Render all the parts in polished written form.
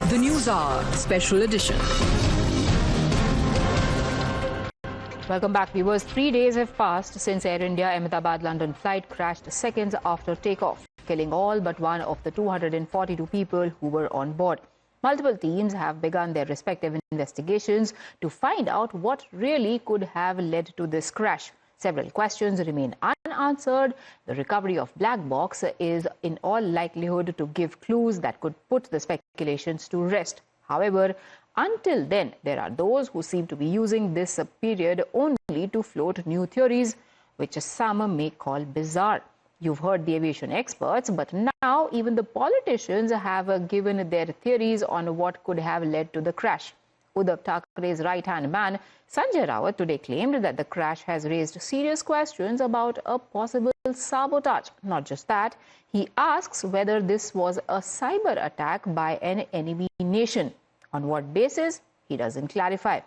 The Newshour Special Edition. Welcome back, viewers. 3 days have passed since Air India Ahmedabad-London flight crashed seconds after takeoff, killing all but one of the 242 people who were on board. Multiple teams have begun their respective investigations to find out what really could have led to this crash. Several questions remain unanswered. The recovery of black box is in all likelihood to give clues that could put the speculations to rest. However, until then, there are those who seem to be using this period only to float new theories, which some may call bizarre. You've heard the aviation experts, but now even the politicians have given their theories on what could have led to the crash. Uddhav Thackeray's right-hand man, Sanjay Rawat, today claimed that the crash has raised serious questions about a possible sabotage. Not just that, he asks whether this was a cyber attack by an enemy nation. On what basis, he doesn't clarify.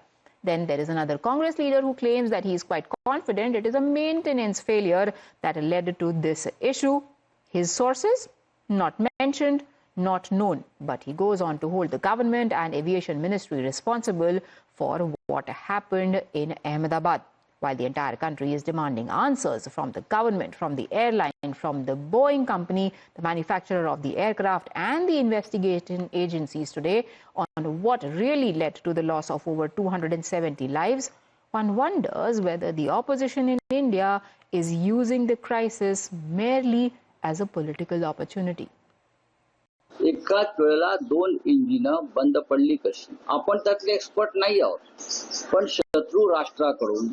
Then there is another Congress leader who claims that he is quite confident it is a maintenance failure that led to this issue. His sources? Not mentioned, not known. But he goes on to hold the government and aviation ministry responsible for what happened in Ahmedabad. While the entire country is demanding answers from the government, from the airline, from the Boeing company, the manufacturer of the aircraft, and the investigation agencies today on what really led to the loss of over 270 lives, one wonders whether the opposition in India is using the crisis merely as a political opportunity. एकाच वेळेला दोन engine बंद पडली कशी आपण त्यातले expert नाही आहोत पण शत्रू राष्ट्राकडून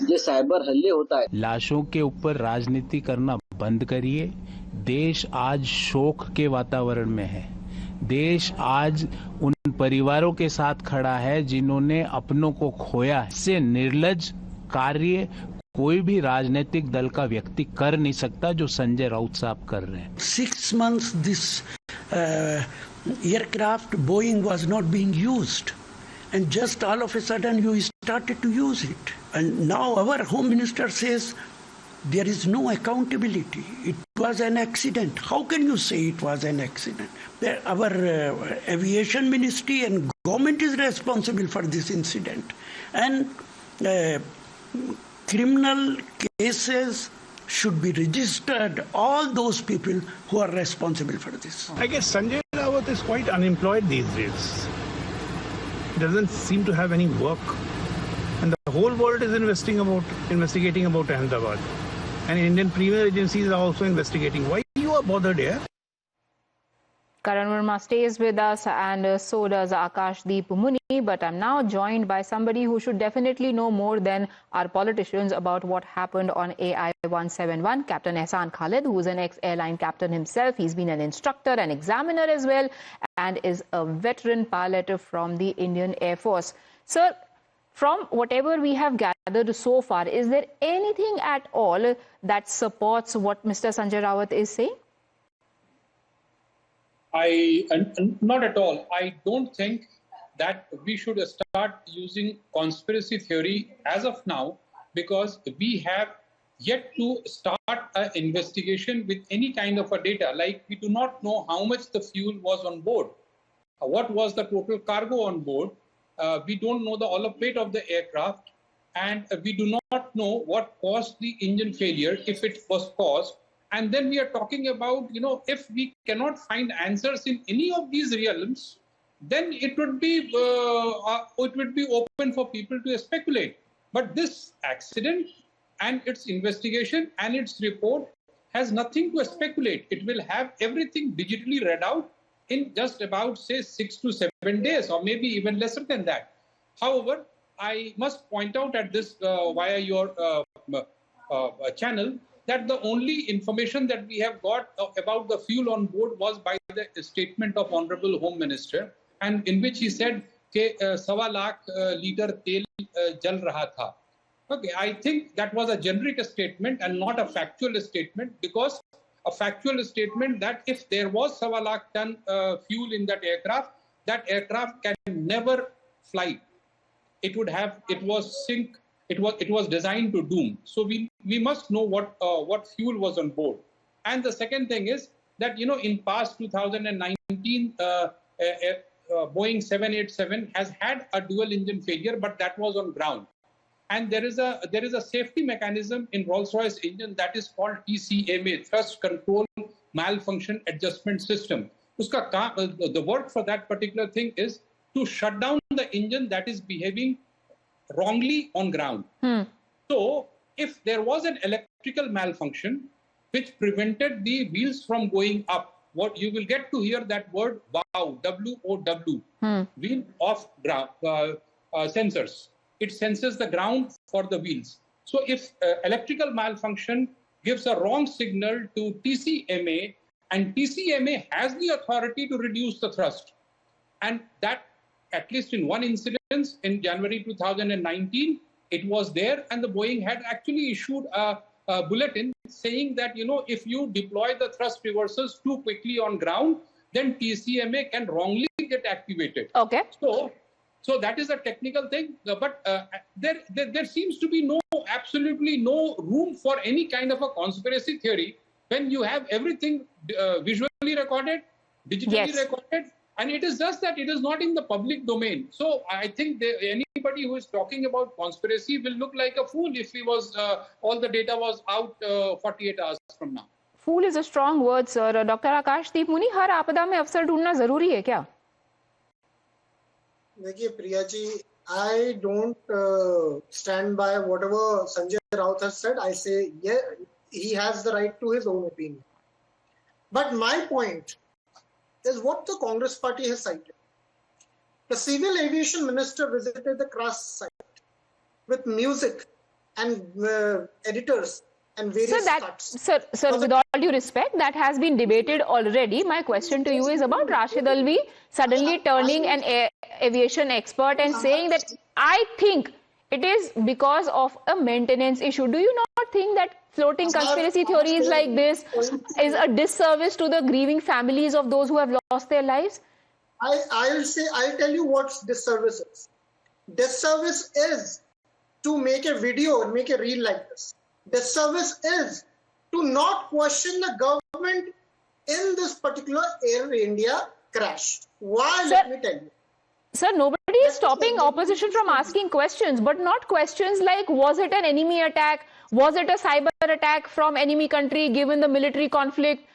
जे सायबर हल्ले होत आहेत लाशों के ऊपर राजनीति करना बंद करिए। देश आज शोक के वातावरण में है। देश आज उन परिवारों के साथ खड़ा है जिन्होंने अपनों को खोया है। इससे निर्लज कार्य कोई भी राजनीतिक दल का व्यक्ति कर नहीं सकता जो संजय राउत साहब कर रहे हैं। 6 months this aircraft Boeing was not being used, and just all of a sudden you started to use it, and now our home minister says there is no accountability. It was an accident. How can you say it was an accident? Our aviation ministry and government is responsible for this incident, and criminal cases should be registered, all those people who are responsible for this. I guess Sanjay Rawat is quite unemployed these days. He doesn't seem to have any work. And the whole world is investigating about Ahmedabad. And Indian premier agencies are also investigating. Why you are bothered here? Karan Verma stays with us, and so does Akashdeep Muni. But I'm now joined by somebody who should definitely know more than our politicians about what happened on AI 171, Captain Ehsan Khalid, who is an ex-airline captain himself. He's been an instructor and examiner as well, and is a veteran pilot from the Indian Air Force. Sir, from whatever we have gathered so far, is there anything at all that supports what Mr. Sanjay Rawat is saying? Not at all. I don't think that we should start using conspiracy theory as of now, because we have yet to start an investigation with any kind of a data. Like, we do not know how much the fuel was on board, what was the total cargo on board. We don't know the all weight of the aircraft, and we do not know what caused the engine failure, if it was caused. And then we are talking about, if we cannot find answers in any of these realms, then it would be open for people to speculate. But this accident and its investigation and its report has nothing to speculate. It will have everything digitally read out in just about, say, 6 to 7 days, or maybe even lesser than that. However, I must point out at this via your channel that the only information that we have got about the fuel on board was by the statement of Honorable Home Minister, and in which he said कि 1.25 lakh liter तेल जल रहा था. Okay, I think that was a generic statement and not a factual statement, because a factual statement that if there was 1.25 lakh ton fuel in that aircraft can never fly. It was designed to doom. So we must know what fuel was on board. And the second thing is that, in past 2019, Boeing 787 has had a dual engine failure, but that was on ground. And there is a safety mechanism in Rolls-Royce engine that is called TCMA, Thrust Control Malfunction Adjustment System. The work for that particular thing is to shut down the engine that is behaving wrongly on ground. So if there was an electrical malfunction which prevented the wheels from going up, what you will get to hear that word WOW, W-O-W, wheel off sensors. It senses the ground for the wheels. So if electrical malfunction gives a wrong signal to TCMA, and TCMA has the authority to reduce the thrust, and that at least in one incident in January 2019, it was there, and the Boeing had actually issued a bulletin saying that, if you deploy the thrust reversals too quickly on ground, then TCMA can wrongly get activated. Okay. So that is a technical thing, but there seems to be absolutely no room for any kind of a conspiracy theory when you have everything visually recorded, digitally recorded, and it is just that it is not in the public domain. So I think anybody who is talking about conspiracy will look like a fool if all the data was out 48 hours from now. Fool is a strong word, sir. Dr. Akashdeep Muni, हर आपदा में अवसर ढूंढना जरूरी है क्या? देखिए Priya ji, I don't stand by whatever Sanjay Raut has said. I say, yeah, he has the right to his own opinion. But my point is what the Congress party has cited. The civil aviation minister visited the crash site with music and editors and various cuts. Sir, with all due respect, that has been debated already. My question to you is about Rashid Alvi suddenly turning an aviation expert and saying that I think it is because of a maintenance issue. Do you not think that floating conspiracy theories like this is a disservice to the grieving families of those who have lost their lives? I'll tell you what disservice is. Disservice is to make a video and make a reel like this. Disservice is to not question the government in this particular Air India crash. Why? Sir, let me tell you. Sir, nobody is stopping opposition from asking questions, but not questions like, was it an enemy attack? Was it a cyber attack from enemy country given the military conflict?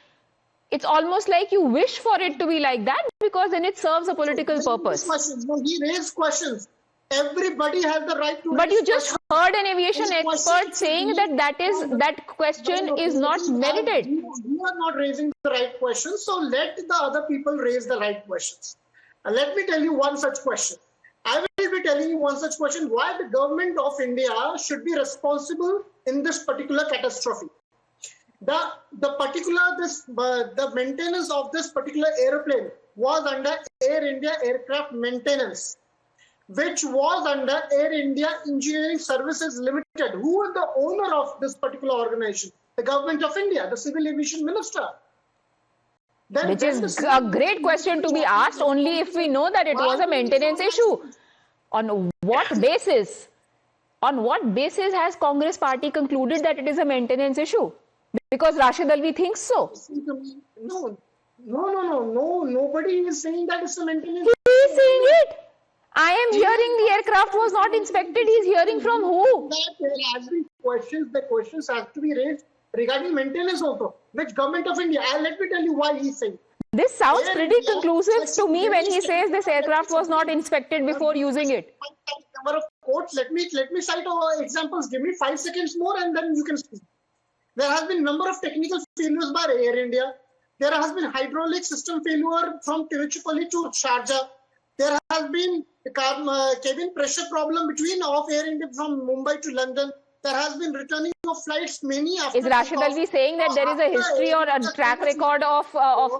It's almost like you wish for it to be like that because then it serves a political purpose. No, he raised questions. Everybody has the right to. But you just heard an aviation expert saying that question is not merited. You are not raising the right questions, so let the other people raise the right questions. Let me tell you one such question. I will be telling you one such question: why the government of India should be responsible in this particular catastrophe. The maintenance of this particular airplane was under Air India Aircraft Maintenance, which was under Air India Engineering Services Limited. Who is the owner of this particular organization? The government of India, the civil aviation minister. Which is a great question to be asked only if we know that it was a maintenance issue. On what basis? On what basis has Congress party concluded that it is a maintenance issue? Because Rashid Alvi thinks so. No. Nobody is saying that it's a maintenance issue. He is saying it. I am hearing the aircraft was not inspected. He is hearing from who? There has been questions. The questions have to be raised regarding maintenance also. Which government of India? Let me tell you why he's saying. This sounds pretty conclusive to me when he says this aircraft was not inspected before using it. Number of quotes. Let me cite examples. Give me 5 seconds more and then you can speak. There has been number of technical failures by Air India. There has been hydraulic system failure from Tiruchirappalli to Sharjah. There has been cabin pressure problem of Air India from Mumbai to London. There has been returning of flights many after. Is Rashid Alvi saying that there is a history or a track record of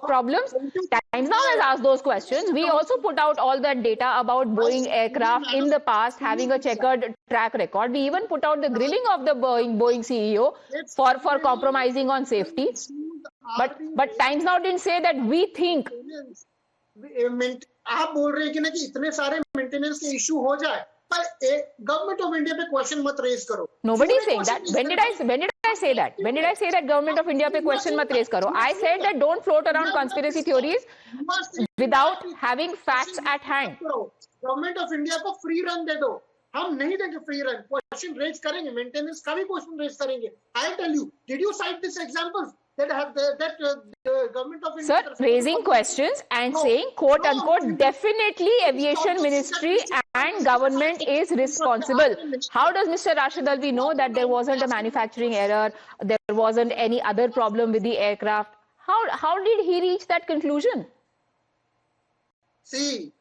problems? Times Now has asked those questions. We also put out all that data about Boeing aircraft in the past having a checkered track record. We even put out the grilling of the Boeing CEO for compromising on safety. But Times Now didn't say that we think. आप बोल रहे हैं कि इतने सारे maintenance के issue हो जाए गवर्नमेंट ऑफ इंडिया पे क्वेश्चन मत रेज करो. Nobody is saying that. When did I say that? When did I say that government of India पे question मत raise करो? I said that don't float around conspiracy theories without having facts at hand. Government of India को free run दे दो. हम नहीं देंगे free run. Question raise करेंगे, मेंटेनेंस का भी क्वेश्चन रेज करेंगे. I tell you, did you cite this examples that the government of India, sir, raising questions and saying quote unquote definitely aviation ministry and government is responsible. How does Mr. Rashid Alvi know that there wasn't a manufacturing error, there wasn't any other problem with the aircraft? How did he reach that conclusion? See,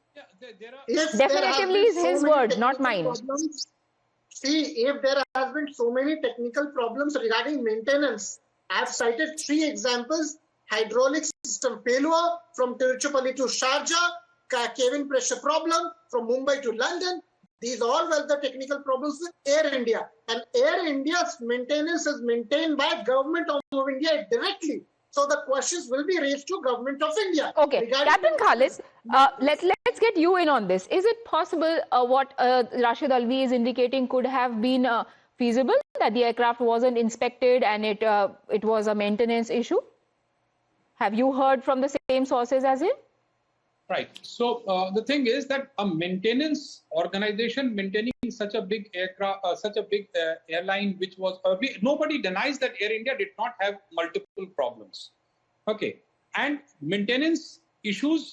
definitively is his word, not mine. See, if there has been so many technical problems regarding maintenance, I have cited 3 examples: hydraulic system failure from Tiruchirappalli to Sharjah, cabin pressure problem from Mumbai to London. These all were the technical problems with Air India, and Air India's maintenance is maintained by Government of India directly. So the questions will be raised to Government of India. Okay, Captain Khalid, let's get you in on this. Is it possible what Rashid Alvi is indicating could have been feasible, that the aircraft wasn't inspected and it was a maintenance issue? Have you heard from the same sources as him? Right. So the thing is that a maintenance organization maintaining such a big aircraft, such a big airline, which was nobody denies that Air India did not have multiple problems. Okay, and maintenance issues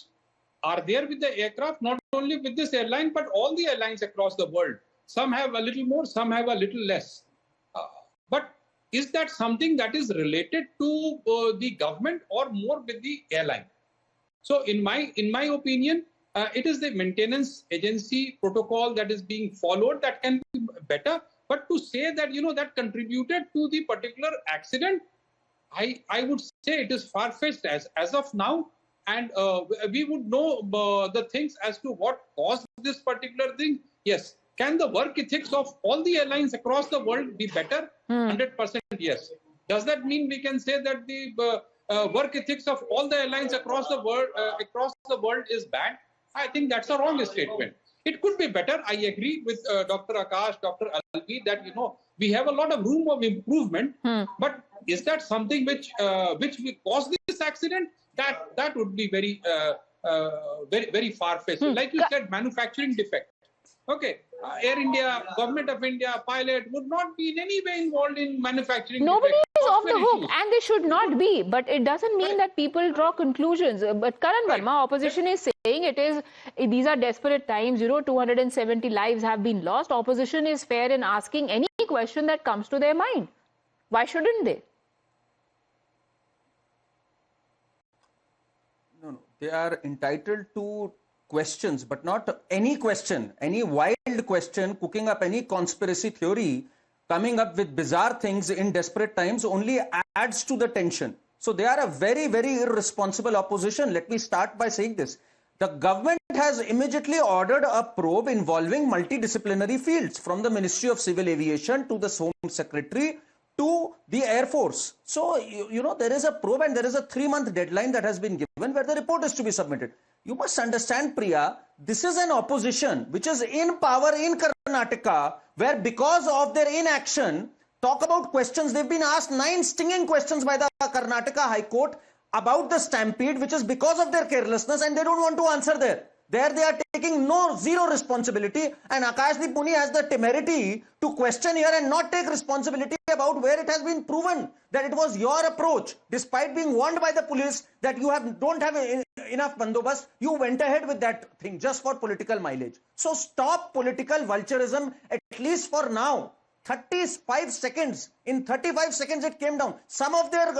are there with the aircraft, not only with this airline but all the airlines across the world. Some have a little more, some have a little less. But is that something that is related to the government or more with the airline? So in my opinion, it is the maintenance agency protocol that is being followed that can be better. But to say that, that contributed to the particular accident, I would say it is far-fetched as of now. And we would know the things as to what caused this particular thing. Yes. Can the work ethics of all the airlines across the world be better? 100% yes. Does that mean we can say that the work ethics of all the airlines across the world is bad? I think that's a wrong statement. It could be better. I agree with Dr. Akash, Dr. Alvi that we have a lot of room of improvement. But is that something which will cause this accident? That would be very very far-fetched. Like you said, manufacturing defect. Okay, Air India, Government of India, pilot would not be in any way involved in manufacturing. Nobody defect. is off the hook, and they should not be. But it doesn't mean that people draw conclusions. But Karan Verma, opposition is saying these are desperate times. 270 lives have been lost. Opposition is fair in asking any question that comes to their mind. Why shouldn't they? No, they are entitled to questions, but not any question, any wild question, cooking up any conspiracy theory, coming up with bizarre things in desperate times only adds to the tension. So they are a very, very irresponsible opposition. Let me start by saying this. The government has immediately ordered a probe involving multidisciplinary fields, from the Ministry of Civil Aviation to the Home Secretary to the Air Force. So, there is a probe and there is a 3-month deadline that has been given where the report is to be submitted. You must understand, Priya, this is an opposition which is in power in Karnataka, where because of their inaction, talk about questions, they've been asked 9 stinging questions by the Karnataka High Court about the stampede, which is because of their carelessness, and they don't want to answer there. There they are taking zero responsibility, and Akashdeep Puni has the temerity to question here and not take responsibility about where it has been proven that it was your approach. Despite being warned by the police that you don't have enough bandobast, you went ahead with that thing just for political mileage. So stop political vulturism, at least for now. 35 seconds. In 35 seconds it came down. Some of their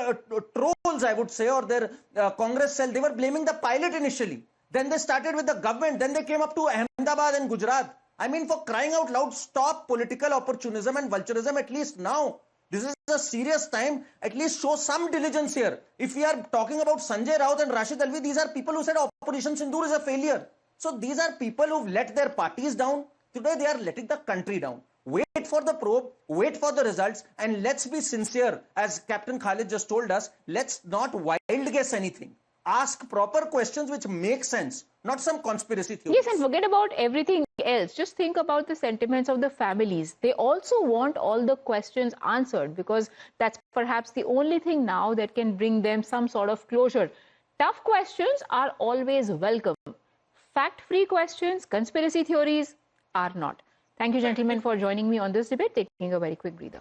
trolls, I would say, or their Congress cell, they were blaming the pilot initially. Then they started with the government. Then they came up to Ahmedabad and Gujarat. I mean, for crying out loud, stop political opportunism and vulturism at least now. This is a serious time. At least show some diligence here. If we are talking about Sanjay Raut and Rashid Alvi, these are people who said Operation Sindoor is a failure. So these are people who've let their parties down. Today they are letting the country down. Wait for the probe, wait for the results, and let's be sincere. As Captain Khalid just told us, let's not wild guess anything. Ask proper questions which make sense. not some conspiracy theories. Yes, and forget about everything else. Just think about the sentiments of the families. They also want all the questions answered because that's perhaps the only thing now that can bring them some sort of closure. Tough questions are always welcome. Fact-free questions, conspiracy theories are not. Thank you, gentlemen, for joining me on this debate. Taking a very quick breather.